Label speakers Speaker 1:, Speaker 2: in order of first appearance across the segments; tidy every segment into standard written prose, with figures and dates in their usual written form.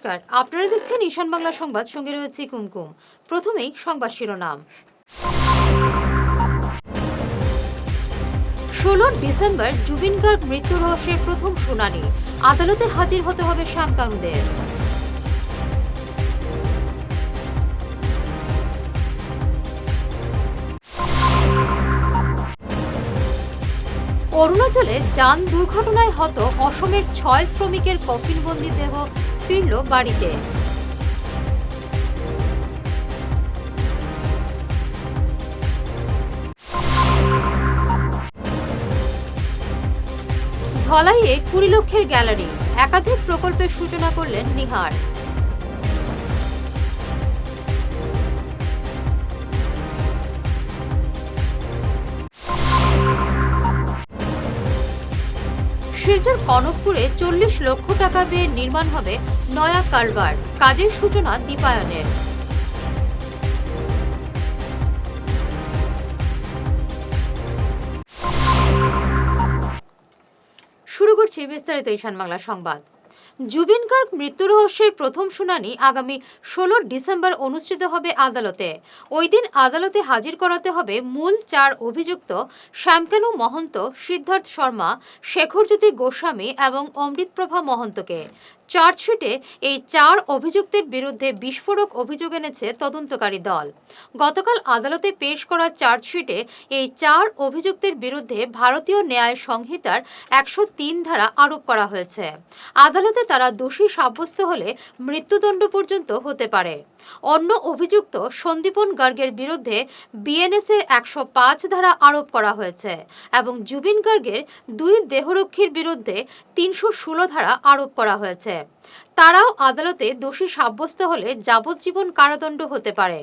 Speaker 1: নমস্কার, আপনারা দেখছেন ঈশান বাংলা সংবাদ, সঙ্গে রয়েছে কুমকুম। প্রথমেই সংবাদ শিরোনাম। 16 ডিসেম্বর জুবিন গার্গ মৃত্যু রহস্যের প্রথম শুনানি, আদালতে হাজির হতে হবে শ্যাম কানুদের। অরুণাচলে যান দুর্ঘটনায় হত অসমের 6 শ্রমিকের কফিনবন্দি দেহ ফিরল বাড়িতে। ধলাইয়ে 20 লক্ষের গ্যালারি, একাধিক প্রকল্পের সূচনা করলেন নিহার। শিলচর কনকপুরে 40 লক্ষ টাকা ব্যয়ে নির্মাণ হবে নয়া কালভার্ট, কাজের সূচনা দীপায়নের। শুরু করছি বিস্তারিত ঈশান বাংলা সংবাদ। জুবিন গার্গ মৃত্যু রহস্যের প্রথম শুনানি আগামী 16 ডিসেম্বর অনুষ্ঠিত হবে আদালতে। ওই দিন আদালতে হাজির করাতে হবে মূল 4 অভিযুক্ত শ্যামকানু মহন্ত, সিদ্ধার্থ শর্মা, শেখরজ্যোতি গোস্বামী এবং অমৃতপ্রভা মহন্তকে। চার্জশিটে এই 4 অভিযুক্তের বিরুদ্ধে বিস্ফোরক অভিযোগ এনেছে তদন্তকারী দল। গতকাল আদালতে পেশ করা চার্জশিটে এই 4 অভিযুক্তের বিরুদ্ধে ভারতীয় ন্যায় সংহিতার 103 ধারা আরোপ করা হয়েছে। আদালতে তারা দোষী সাব্যস্ত হলে মৃত্যুদণ্ড পর্যন্ত হতে পারে। অন্য অভিযুক্ত সন্দীপন গার্গের বিরুদ্ধে বিএনএস এর 105 ধারা আরোপ করা হয়েছে এবং জুবিন গার্গের 2 দেহরক্ষীর বিরুদ্ধে 316 ধারা আরোপ করা হয়েছে। তারাও আদালতে দোষী সাব্যস্ত হলে যাবজ্জীবন কারাদণ্ড হতে পারে।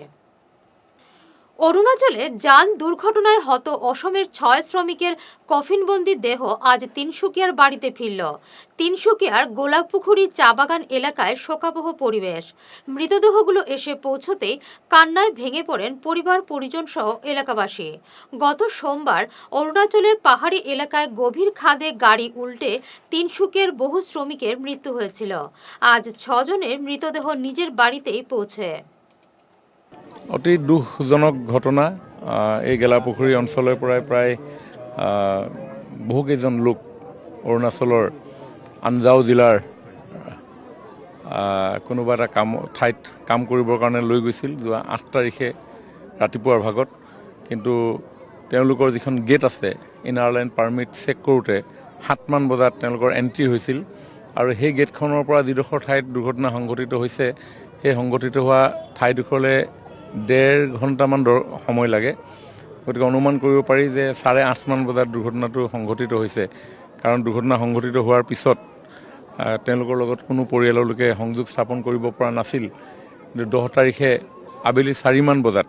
Speaker 1: অরুণাচলে যান দুর্ঘটনায় হত অসমের 6 শ্রমিকের কফিনবন্দি দেহ আজ তিনসুকিয়ার বাড়িতে ফিরল। তিনসুকিয়ার গোলাপপুখুরি চা বাগান এলাকায় শোকাবহ পরিবেশ। মৃতদেহগুলো এসে পৌঁছতেই কান্নায় ভেঙে পড়েন পরিবার পরিজন সহ এলাকাবাসী। গত সোমবার অরুণাচলের পাহাড়ি এলাকায় গভীর খাদে গাড়ি উল্টে তিনসুকিয়ার বহু শ্রমিকের মৃত্যু হয়েছিল। আজ 6 জনের মৃতদেহ নিজের বাড়িতেই পৌঁছে।
Speaker 2: অতি দুখজনক ঘটনা। এই গেলাপুখুৰী অঞ্চলৰ পৰাই প্ৰায় বহুকেইজন লোক অৰুণাচলৰ আনজাও জিলাৰ কোনোবা এটা ঠাইত কাম কৰিবৰ কাৰণে লৈ গৈছিল যোৱা 8 তাৰিখে ৰাতিপুৱাৰ ভাগত। কিন্তু তেওঁলোকৰ যিখন গেট আছে ইনাৰ লাইন পাৰ্মিট চেক কৰোঁতে 7মান বজাত তেওঁলোকৰ এণ্ট্ৰি হৈছিল আৰু সেই গেটখনৰ পৰা যিডোখৰ ঠাইত দুৰ্ঘটনা সংঘটিত হৈছে সেই সংঘটিত হোৱা ঠাইডোখৰলৈ 1.5 ঘণ্টামান সময় লাগে। গতিকে অনুমান কৰিব পাৰি যে 8:30 মান বজাত দুৰ্ঘটনাটো সংঘটিত হৈছে। কাৰণ দুৰ্ঘটনা সংঘটিত হোৱাৰ পিছত তেওঁলোকৰ লগত কোনো পৰিয়ালৰ লোকে সংযোগ স্থাপন কৰিব পৰা নাছিল। কিন্তু 10 তাৰিখে আবেলি 4 মান বজাত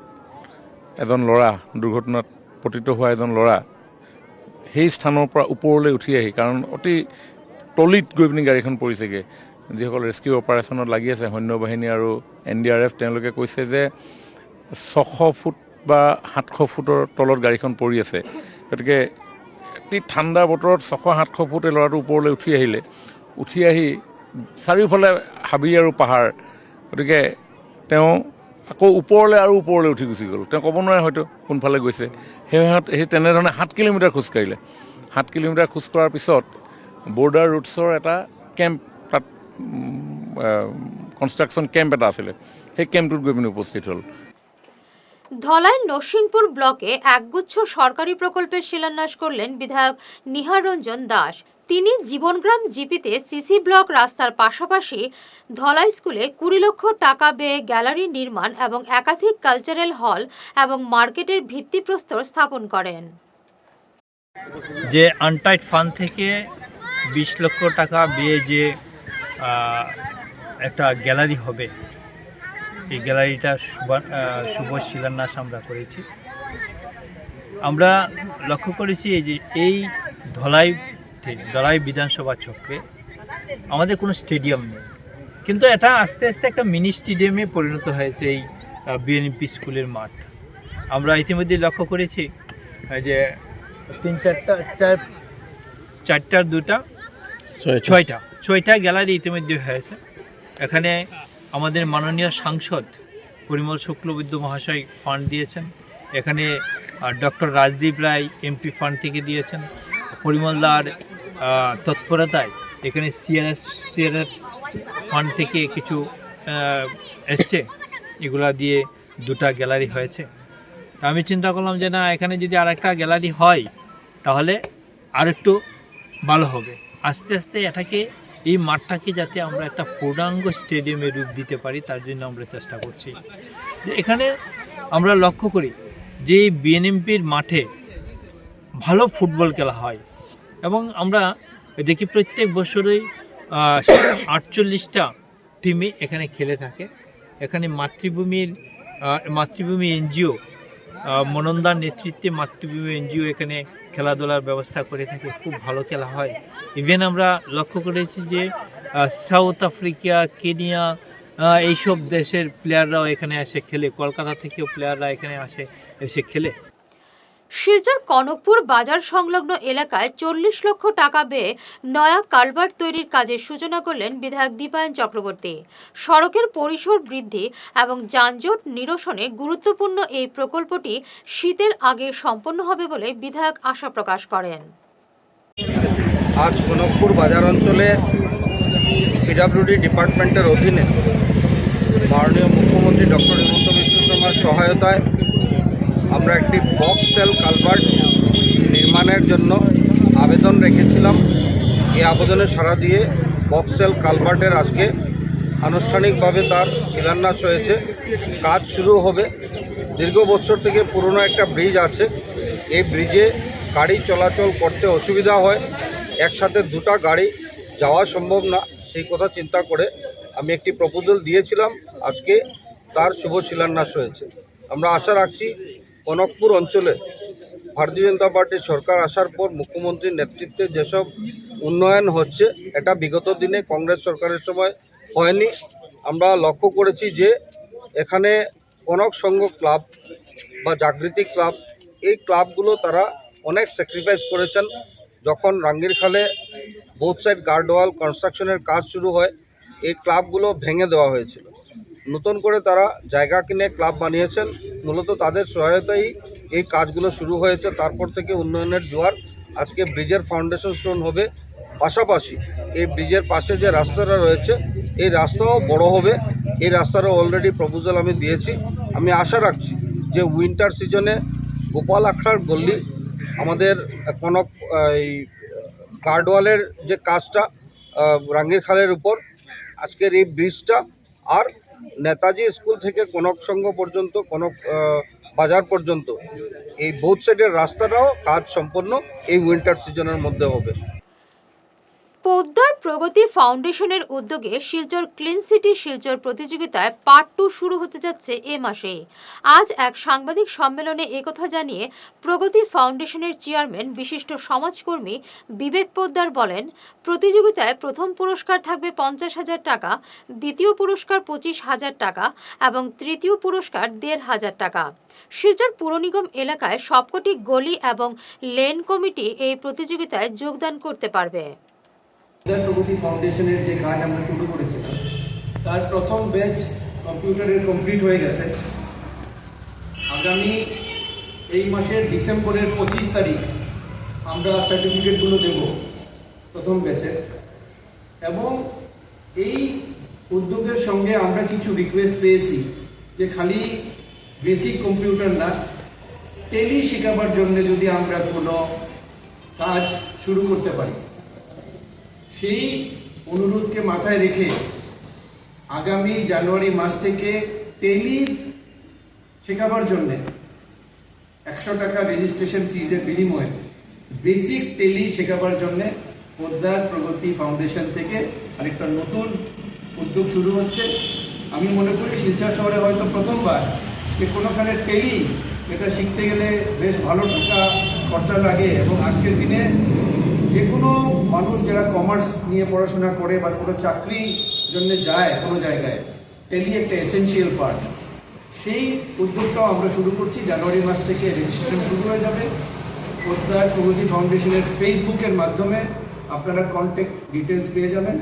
Speaker 2: এজন ল'ৰা, দুৰ্ঘটনাত পতিত হোৱা এজন ল'ৰা সেই স্থানৰ পৰা ওপৰলৈ উঠি আহি, কাৰণ অতি তলিত গৈ পিনি গাড়ীখন পৰিছেগৈ, যিসকল ৰেস্কিউ অপাৰেশ্যনত লাগি আছে সৈন্য বাহিনী আৰু NDRF, তেওঁলোকে কৈছে যে 600 ফুট বা 700 ফুটৰ তলত গাড়ীখন পৰি আছে। গতিকে অতি ঠাণ্ডা বতৰত 600-700 ফুট ল'ৰাটো ওপৰলৈ উঠি আহি চাৰিওফালে হাবি আৰু পাহাৰ। গতিকে তেওঁ আকৌ ওপৰলৈ উঠি গুচি গ'ল। তেওঁ ক'ব নোৱাৰে হয়তো কোনফালে গৈছে। সেই তেনেধৰণে 7 কিলোমিটাৰ খোজকাঢ়িলে। 7 কিলোমিটাৰ খোজ কঢ়াৰ পিছত বৰ্ডাৰ ৰুটছৰ এটা কেম্প, তাত কনষ্ট্ৰাকশ্যন কেম্প এটা আছিলে, সেই কেম্পটোত গৈ পিনি উপস্থিত হ'ল।
Speaker 1: ধলাই নরসিংপুর ব্লকে একগুচ্ছ সরকারি প্রকল্পের শিলান্যাস করলেন বিধায়ক নিহার রঞ্জন দাস। তিনি জীবনগ্রাম জিপিতে সিসি ব্লক রাস্তার পাশাপাশি ধলাই স্কুলে 20 লক্ষ টাকা ব্যয়ে গ্যালারি নির্মাণ এবং একাধিক কালচারাল হল এবং মার্কেটের ভিত্তিপ্রস্তর স্থাপন করেন।
Speaker 3: যে আনটাইড ফান্ড থেকে 20 লক্ষ টাকা ব্যয়ে যে একটা গ্যালারি হবে, এই গ্যালারিটা শুভ শিলান্যাস আমরা করেছি। আমরা লক্ষ্য করেছি যে এই ধলাই বিধানসভা চক্রে আমাদের কোনো স্টেডিয়াম নেই, কিন্তু এটা আস্তে আস্তে একটা মিনি স্টেডিয়ামে পরিণত হয়েছে এই বিএনপি স্কুলের মাঠ। আমরা ইতিমধ্যে লক্ষ্য করেছি যে 3-4টা 2টা 6টা গ্যালারি ইতিমধ্যে হয়েছে। এখানে আমাদের মাননীয় সাংসদ পরিমল শুক্লবৈদ্য মহাশয় ফান্ড দিয়েছেন। এখানে doctor Rajdeep Roy MP fund থেকে দিয়েছেন। পরিমলদার তৎপরতায় এখানে সিআরএফ ফান্ড থেকে কিছু এসছে, এগুলা দিয়ে 2টা গ্যালারি হয়েছে। তা আমি চিন্তা করলাম যে না, এখানে যদি আরেকটা গ্যালারি হয় তাহলে আরেকটু ভালো হবে। আস্তে আস্তে এটাকে, এই মাঠটাকে যাতে আমরা একটা পূর্ণাঙ্গ স্টেডিয়ামে রূপ দিতে পারি, তার জন্য আমরা চেষ্টা করছি। যে এখানে আমরা লক্ষ্য করি যে বিএনএমপির মাঠে ভালো ফুটবল খেলা হয় এবং আমরা দেখি প্রত্যেক বছরই 48টা টিমে এখানে খেলে থাকে। এখানে মাতৃভূমি এনজিও, মনন্দার নেতৃত্বে মাতৃভূমি এনজিও এখানে খেলাধুলার ব্যবস্থা করে থাকে। খুব ভালো খেলা হয়। ইভেন আমরা লক্ষ্য করেছি যে সাউথ আফ্রিকা, কেনিয়া, এইসব দেশের প্লেয়াররাও এখানে এসে খেলে। কলকাতা থেকেও প্লেয়াররা এখানে এসে খেলে।
Speaker 1: শিলচর কনকপুর বাজার সংলগ্ন এলাকায় 40 লক্ষ টাকা ব্যয়ে নয়া কালভার্ট তৈরির কাজের সূচনা করলেন বিধায়ক দীপায়ন চক্রবর্তী। সড়কের পরিসর বৃদ্ধি এবং যানজট নিরসনে গুরুত্বপূর্ণ এই প্রকল্পটি শীতের আগে সম্পন্ন হবে বলে বিধায়ক আশা প্রকাশ করেন।
Speaker 4: আজ কনকপুর বাজার অঞ্চলে পিডব্লিউডি ডিপার্টমেন্টের অধীনে মাননীয় মুখ্যমন্ত্রী ডক্টর হিমন্ত বিশ্ব শর্মার সহায়তায় আমরা একটি বক্স সেল কালভার্ট নির্মাণের জন্য আবেদন রেখেছিলাম। এই আবেদনে সাড়া দিয়ে বক্স সেল কালভার্টের আজকে আনুষ্ঠানিকভাবে তার শিলান্যাস হয়েছে। কাজ শুরু হবে। দীর্ঘ বছর থেকে পুরনো একটা ব্রিজ আছে, এই ব্রিজে গাড়ি চলাচল করতে অসুবিধা হয়, একসাথে 2টা গাড়ি যাওয়া সম্ভব না। সেই কথা চিন্তা করে আমি একটি প্রপোজাল দিয়েছিলাম, আজকে তার শুভ শিলান্যাস হয়েছে। আমরা আশা রাখছি কনকপুর অঞ্চলে ভারতীয় জনতা পার্টির সরকার আসার পর মুখ্যমন্ত্রীর নেতৃত্বে যেসব উন্নয়ন হচ্ছে, এটা বিগত দিনে কংগ্রেস সরকারের সময় হয়নি। আমরা লক্ষ্য করেছি যে এখানে কনক সংঘ ক্লাব বা জাগৃতি ক্লাব, এই ক্লাবগুলো তারা অনেক স্যাক্রিফাইস করেছেন। যখন রাঙ্গিরখালে বোথ সাইড গার্ডওয়াল কনস্ট্রাকশনের কাজ শুরু হয়, এই ক্লাবগুলো ভেঙে দেওয়া হয়েছিল। নতুন করে তারা জায়গা কিনে ক্লাব বানিয়েছেন। মূলত তাদের সহায়তায় এই কাজগুলো শুরু হয়েছে। তারপর থেকে উন্নয়নের জোয়ার। আজকে ব্রিজের ফাউন্ডেশন স্টোন হবে, পাশাপাশি এই ব্রিজের পাশে যে রাস্তাটা রয়েছে, এই রাস্তাও বড় হবে। এই রাস্তারও অলরেডি প্রপোজাল আমি দিয়েছি। আমি আশা রাখছি যে উইন্টার সিজনে গোপাল আখড়ার গল্লি, আমাদের কনক এই গার্ডওয়ালের যে কাজটা রাঙ্গিরখালের উপর, আজকের এই ব্রিজটা, আর নেতাজি স্কুল থেকে কনক সংঘ পর্যন্ত, কনক বাজার পর্যন্ত এই বোথ সাইডের রাস্তাটাও কাজ সম্পন্ন এই উইন্টার সিজনের মধ্যে হবে।
Speaker 1: পোদ্দার প্রগতি ফাউন্ডেশনের উদ্যোগে শিলচর ক্লিন সিটি শিলচর প্রতিযোগিতায় পার্ট 2 শুরু হতে যাচ্ছে এ মাসে। আজ এক সাংবাদিক সম্মেলনে একথা জানিয়ে প্রগতি ফাউন্ডেশনের চেয়ারম্যান বিশিষ্ট সমাজকর্মী বিবেক পোদ্দার বলেন, প্রতিযোগিতায় প্রথম পুরস্কার থাকবে 50,000 টাকা, দ্বিতীয় পুরস্কার 25,000 টাকা এবং তৃতীয় পুরস্কার 1,500 টাকা। শিলচর পুর নিগম এলাকায় সবকটি গলি এবং লেন কমিটি এই প্রতিযোগিতায় যোগদান করতে পারবে।
Speaker 5: প্রগতি ফাউন্ডেশনের যে কাজ আমরা শুরু করেছিলাম, তার প্রথম ব্যাচ কম্পিউটারের কমপ্লিট হয়ে গেছে। আগামী এই মাসের ডিসেম্বরের 25 তারিখ আমরা সার্টিফিকেটগুলো দেব প্রথম ব্যাচের। এবং এই উদ্যোগের সঙ্গে আমরা কিছু রিকোয়েস্ট পেয়েছি যে খালি বেসিক কম্পিউটার না, টেলি শেখাবার জন্য যদি আমরা কোনো কাজ শুরু করতে পারি, সেই অনুরোধকে মাথায় রেখে আগামী জানুয়ারি মাস থেকে টেলি শেখাবার জন্য 100 টাকা রেজিস্ট্রেশন ফিজের বিনিময়ে বেসিক টেলি শেখাবার জন্য পোদ্দার প্রগতি ফাউন্ডেশন থেকে আরেকটা নতুন উদ্যোগ শুরু হচ্ছে। আমি মনে করি শিলচর শহরে হয়তো প্রথমবার যে কোনোখানে টেলি, এটা শিখতে গেলে বেশ ভালো টাকা খরচা লাগে। এবং আজকের দিনে যে কোনো মানুষ যারা কমার্স নিয়ে পড়াশোনা করে বা কোনো চাকরির জন্য যায় কোনো জায়গায়, টেলি একটা এসেনশিয়াল পার্ট। সেই উদ্যোগটাও আমরা শুরু করছি। জানুয়ারি মাস থেকে রেজিস্ট্রেশন শুরু হয়ে যাবে। পোদ্দার প্রগতি ফাউন্ডেশনের ফেসবুকের মাধ্যমে আপনারা কন্ট্যাক্ট ডিটেলস পেয়ে যাবেন।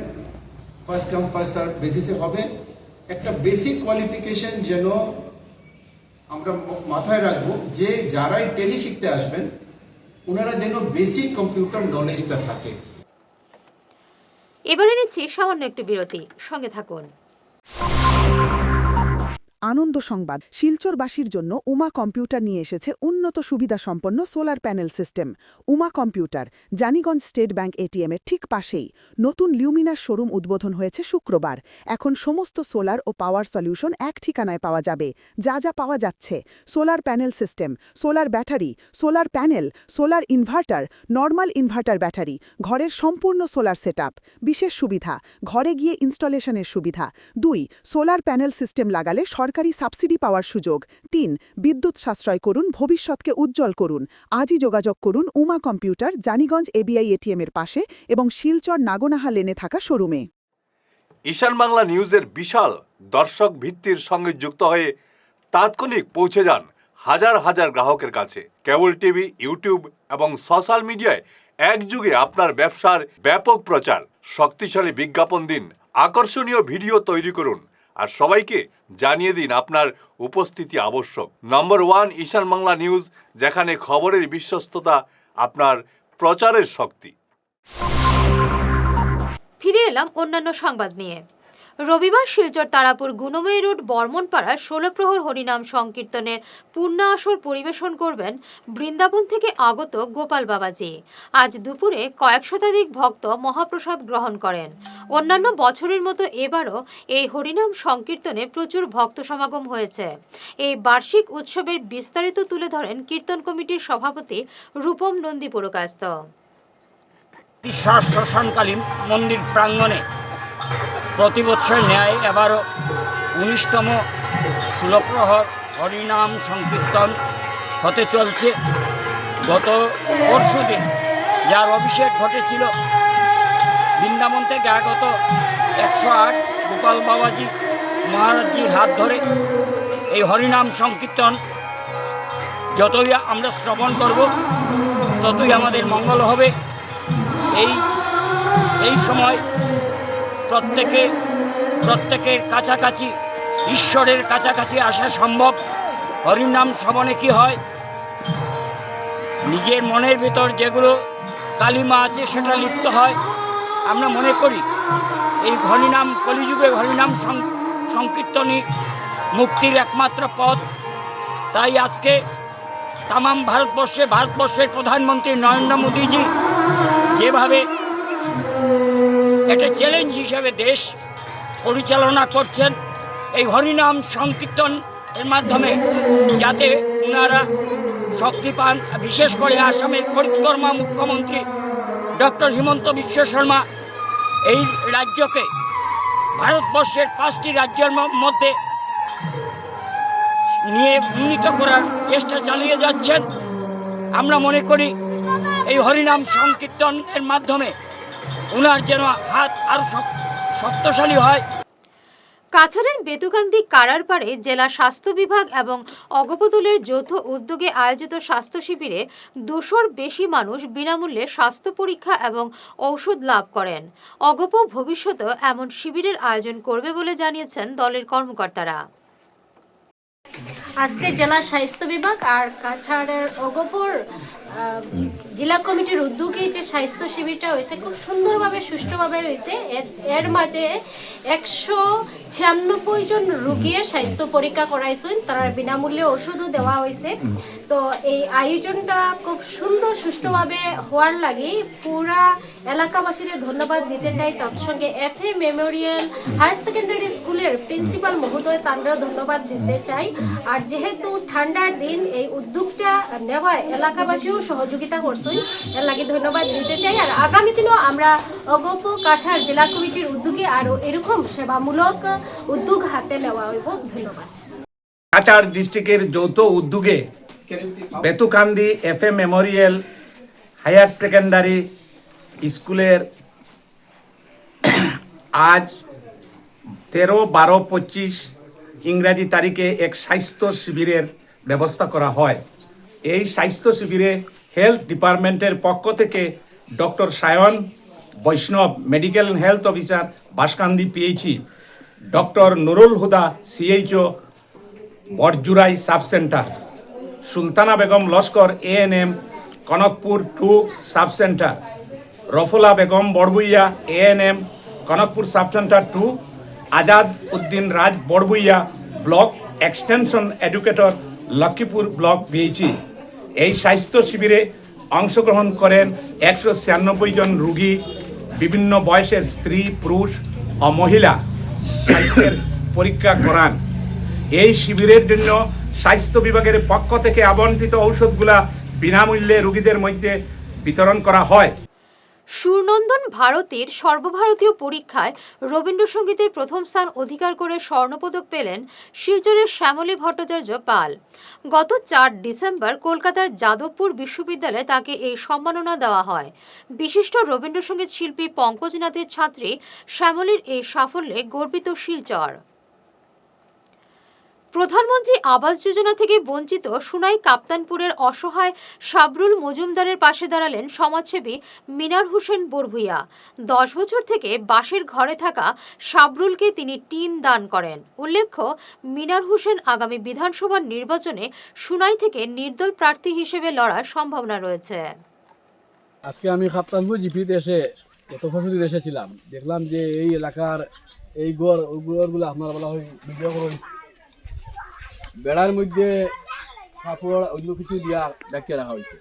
Speaker 5: ফার্স্ট কাম ফার্স্ট সার্ভ বেসিসে হবে। একটা বেসিক কোয়ালিফিকেশন যেন আমরা মাথায় রাখবো যে যারাই টেলি শিখতে আসবেন ওনারা যেন বেসিক কম্পিউটার নলেজটা থাকে।
Speaker 1: এবারে নিচ্ছি সামান্য একটু বিরতি, সঙ্গে থাকুন।
Speaker 6: আনন্দ সংবাদ, শিলচরবাসীর জন্য উমা কম্পিউটার নিয়ে এসেছে উন্নত সুবিধা সম্পন্ন solar panel system. Uma computer Janiganj state bank ATM এর ঠিক পাশেই। নতুন লিউমিনার শোরুম উদ্বোধন হয়েছে শুক্রবার। এখন সমস্ত সোলার ও পাওয়ার সলিউশন এক ঠিকানায় পাওয়া যাবে। যা যা পাওয়া যাচ্ছে: solar panel system, solar battery, solar panel, solar inverter, normal inverter battery, ঘরের সম্পূর্ণ সোলার সেটআপ। বিশেষ সুবিধা: ঘরে গিয়ে ইনস্টলেশনের সুবিধা। 2. সোলার প্যানেল সিস্টেম লাগালে সরকারি সাবসিডি পাওয়ার সুযোগ। 3. বিদ্যুৎ সাশ্রয় করুন, ভবিষ্যৎকে উজ্জ্বল করুন। আজই যোগাযোগ করুন Uma computer Janiganj ABI ATM এর পাশে এবং শিলচর নাগনাহা লেনে থাকা শোরুমে।
Speaker 7: ঈশান বাংলা নিউজের বিশাল দর্শক ভিত্তির সঙ্গে যুক্ত হয়ে তাৎক্ষণিক পৌঁছে যান হাজার হাজার গ্রাহকের কাছে। কেবল টিভি, ইউটিউব এবং সোশ্যাল মিডিয়ায় একযুগে আপনার ব্যবসার ব্যাপক প্রচার। শক্তিশালী বিজ্ঞাপন দিন, আকর্ষণীয় ভিডিও তৈরি করুন আর সবাইকে জানিয়ে দিন আপনার উপস্থিতি আবশ্যক। নম্বর 1 ঈশান বাংলা নিউজ, যেখানে খবরের বিশ্বস্ততা আপনার প্রচারের শক্তি।
Speaker 1: ফিরে এলাম অন্যান্য সংবাদ নিয়ে। রবিবার শিলচর তারাপুর গুণময়ী রোড বর্মনপাড়া 16 প্রহর হরিনাম সংকীর্তনের পূর্ণ আসর পরিবেশন করবেন বৃন্দাবন থেকে আগত গোপাল বাবাজি। আজ দুপুরে কয়েক শতাধিক ভক্ত মহাপ্রসাদ গ্রহণ করেন। অন্যান্য বছরের মতো এবারও এই হরিনাম সংকীর্তনে প্রচুর ভক্ত সমাগম হয়েছে। এই বার্ষিক উৎসবের বিস্তারিত তুলে ধরেন কীর্তন কমিটির সভাপতি রূপম নন্দী পুরকাস্ত।
Speaker 8: শ্মশানকালীন মন্দির প্রাঙ্গণে প্রতি বছর ন্যায় এবারও 19তম 16 প্রহর হরিনাম সংকীর্তন হতে চলছে। গত পরশুদিন যার অভিষেক ঘটেছিল বৃন্দাবন থেকে আগত 108 গোপাল বাবাজি মহারাজজির হাত ধরে এই হরিনাম সংকীর্তন যতই আমরা শ্রবণ করব ততই আমাদের মঙ্গল হবে। এই সময় প্রত্যেকের কাছাকাছি, ঈশ্বরের কাছাকাছি আসা সম্ভব। হরিনাম শ্রবণে কি হয়, নিজের মনের ভিতর যেগুলো কালিমা আছে সেটা লিপ্ত হয়। আমরা মনে করি এই হরিনাম, কলিযুগে হরিনাম সংকীর্তনই মুক্তির একমাত্র পথ। তাই আজকে তামাম ভারতবর্ষের প্রধানমন্ত্রী নরেন্দ্র মোদীজি যেভাবে একটা চ্যালেঞ্জ হিসেবে দেশ পরিচালনা করছেন, এই হরিনাম সংকীর্তন এর মাধ্যমে যাতে ওনারা শক্তি পান। বিশেষ করে আসামের কর্মা মুখ্যমন্ত্রী ডক্টর হিমন্ত বিশ্ব শর্মা এই রাজ্যকে ভারতবর্ষের 5টি রাজ্যের মধ্যে নিয়ে উন্নীত করার চেষ্টা চালিয়ে যাচ্ছেন। আমরা মনে করি এই হরিনাম সংকীর্তনের মাধ্যমে ওনার যেন হাত আরো শক্তিশালী হয়।
Speaker 1: কাছাড়ের বেতুকান্দি কারার পাড়ে জেলা স্বাস্থ্য বিভাগ এবং অগপদলের যৌথ উদ্যোগে আয়োজিত স্বাস্থ্য শিবিরে 200-র বেশি মানুষ বিনামূল্যে স্বাস্থ্য পরীক্ষা এবং ঔষধ লাভ করেন। অগপ ভবিষ্যতেও এমন শিবিরের আয়োজন করবে বলে জানিয়েছেন দলের কর্মকর্তারা।
Speaker 9: আজকে জেলা স্বাস্থ্য বিভাগ আর কাছাড়ের অগপর জেলা কমিটির উদ্যোগে যে স্বাস্থ্য শিবিরটা হয়েছে খুব সুন্দরভাবে সুষ্ঠুভাবে হয়েছে। এর মাঝে 196 জন রোগীর স্বাস্থ্য পরীক্ষা করাইছেন, তারা বিনামূল্যে ওষুধও দেওয়া হয়েছে। তো এই আয়োজনটা খুব সুন্দর সুষ্ঠুভাবে হওয়ার লাগে পুরা এলাকাবাসীদের ধন্যবাদ দিতে চাই। তৎসঙ্গে FA মেমোরিয়াল হায়ার সেকেন্ডারি স্কুলের প্রিন্সিপাল মহোদয় তাঁদেরও ধন্যবাদ দিতে চাই। আর যেহেতু ঠান্ডার দিন এই উদ্যোগটা নেওয়ায় এলাকাবাসীও সহযোগিতা করছেন, এর লাগে ধন্যবাদ দিতে চাই। আর আগামী দিনও আমরা অগপ কাছাড় জেলা কমিটির উদ্যোগে আরও এরকম সেবামূলক উদ্যোগ হাতে নেওয়া হইব। ধন্যবাদ।
Speaker 10: কাছাড় ডিস্ট্রিক্টের যৌথ উদ্যোগে Betukandi FA memorial higher secondary স্কুলের আজ 13-12-25 ইংরাজি তারিখে এক স্বাস্থ্য শিবিরের ব্যবস্থা করা হয়। এই স্বাস্থ্য শিবিরে হেলথ ডিপার্টমেন্টের পক্ষ থেকে doctor Sayan, Baishnab medical health officer Baskandi PHE, doctor Nurul Huda CHO Borjurai sub centre, Sultana Begum Laskar ANM Kanakpur 2 sub centre, Rafula Begum বড়বুইয়া ANM Kanakpur sub centre 2, Azad Uddin Raj বড়বুইয়া block extension educator Lakshmipur block BHE. এই স্বাস্থ্য শিবিরে অংশগ্রহণ করেন 196 জন রোগী, বিভিন্ন বয়সের স্ত্রী, পুরুষ ও মহিলা স্বাস্থ্যের পরীক্ষা করান। এই শিবিরের জন্য স্বাস্থ্য বিভাগের পক্ষ থেকে আবন্টিত ঔষধগুলা বিনামূল্যে রোগীদের মধ্যে বিতরণ করা হয়।
Speaker 1: সুরনন্দন ভারতীর সর্বভারতীয় পরীক্ষায় রবীন্দ্রসঙ্গীতে প্রথম স্থান অধিকার করে স্বর্ণপদক পেলেন শিলচরের শ্যামলী ভট্টাচার্য পাল। গত 4 ডিসেম্বর কলকাতার যাদবপুর বিশ্ববিদ্যালয়ে তাকে এই সম্মাননা দেওয়া হয়। বিশিষ্ট রবীন্দ্রসঙ্গীত শিল্পী পঙ্কজ নাথের ছাত্রী শ্যামলীর এই সাফল্যে গর্বিত শিলচর। প্রধানমন্ত্রী আবাস যোজনা থেকে বঞ্চিত সুনাই কাপ্তানপুরের অসহায় সাবরুল মজুমদারের পাশে দাঁড়ালেন সমাজসেবী মিনার হোসেন বড়ভুইয়া। 10 বছর থেকে বাঁশের ঘরে থাকা সাবরুলকে তিনি টিন দান করেন। উল্লেখ্য, মিনার হোসেন আগামী বিধানসভা নির্বাচনে সুনাই থেকে নির্দল প্রার্থী হিসেবে লড়ার সম্ভাবনা রয়েছে।
Speaker 11: আজকে আমি কাপ্তানপুর জিপিতে এসে গত বছর এসেছিলাম, দেখলাম যে এই এলাকার এই গড়গুলো আপনার বলা হয় ভিডিও করুন, বেড়ার মধ্যে কাপড় অন্য কিছু দিয়া ডাকিয়ে রাখা হয়েছে।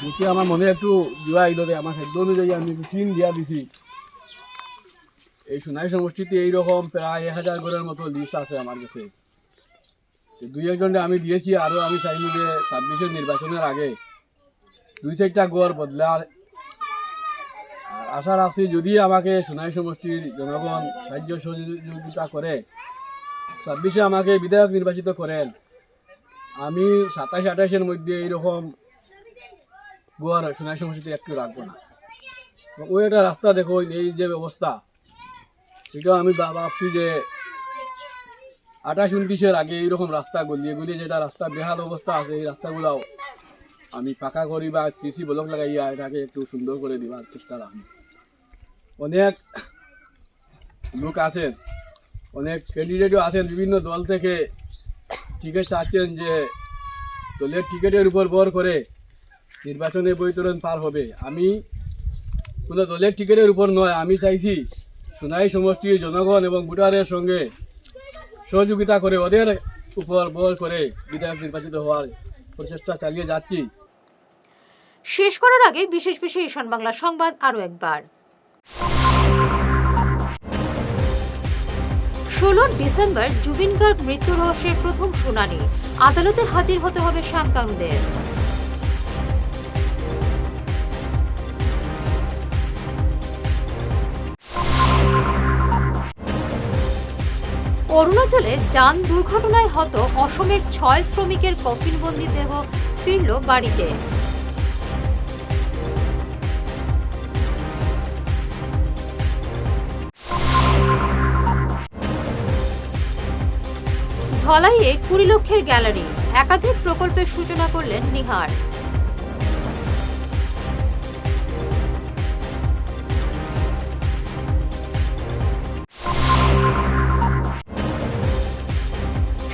Speaker 11: দেখে আমার মনে একটু জোয়া আইল, আমার খাদ্য অনুযায়ী আমি টিন দিয়া দিছি। এই সোনাই সমষ্টিতে এইরকম প্রায় 1000 ঘরের মতো লিস্ট আছে আমার কাছে। 2-1 আমি দিয়েছি, আরও আমি চাইনি যে 26-এর নির্বাচনের আগে 2-4টা ঘর বদলার। আর আশা রাখছি যদি আমাকে সোনাই সমষ্টির জনগণ সাহায্য সহযোগিতা করে 26-এ আমাকে বিধায়ক নির্বাচিত করেন, আমি 27-28-এর মধ্যে এইরকম গোয়ার সোনাই সমষ্টিতে একটু রাখবো না। ওই একটা রাস্তা দেখো, এই যে ব্যবস্থা, সেটাও আমি ভাবছি যে 28-29-এর আগে এইরকম রাস্তা গলিয়ে গলিয়ে যেটা রাস্তা বেহাল অবস্থা আছে, এই রাস্তাগুলাও আমি পাকা করি বা সিসি ব্লক লাগাইয়া এটাকে একটু সুন্দর করে দেওয়ার চেষ্টা রাখবো। অনেক লোক আছেন, অনেক ক্যান্ডিডেটও আছেন বিভিন্ন দল থেকে, টিকিট চাচ্ছেন যে দলের টিকিটের উপর ভর করে নির্বাচনে বৈতরণ পার হবে। আমি কোনো দলের টিকিটের উপর নয়, আমি চাইছি সোনাই সমষ্টির জনগণ এবং ভোটারের সঙ্গে সহযোগিতা করে ওদের উপর ভর করে বিধায়ক নির্বাচিত হওয়ার প্রচেষ্টা চালিয়ে যাচ্ছি।
Speaker 1: শেষ করার আগে বিশেষ ঈশান বাংলা সংবাদ আরও একবার। 16 ডিসেম্বর জুবিন গার্গ মৃত্যু রহস্যের প্রথম শুনানি, আদালতে হাজির হতে হবে শ্যাম কানুদের। অরুণাচলে যান দুর্ঘটনায় হত অসমের 6 শ্রমিকের কফিনবন্দি দেহ ফিরল বাড়িতে। ধলাইয়ে 20 লক্ষের গ্যালারি, একাধিক প্রকল্পের সূচনা করলেন নিহার।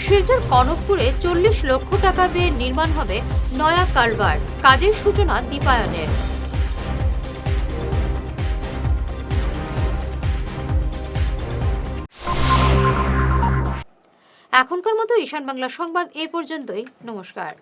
Speaker 1: শিলচর কনকপুরে 40 লক্ষ টাকা ব্যয়ে নির্মাণ হবে নয়া কালভার, কাজের সূচনা দীপায়নের। এখনকার মতো ঈশান বাংলা সংবাদ এ পর্যন্তই। নমস্কার।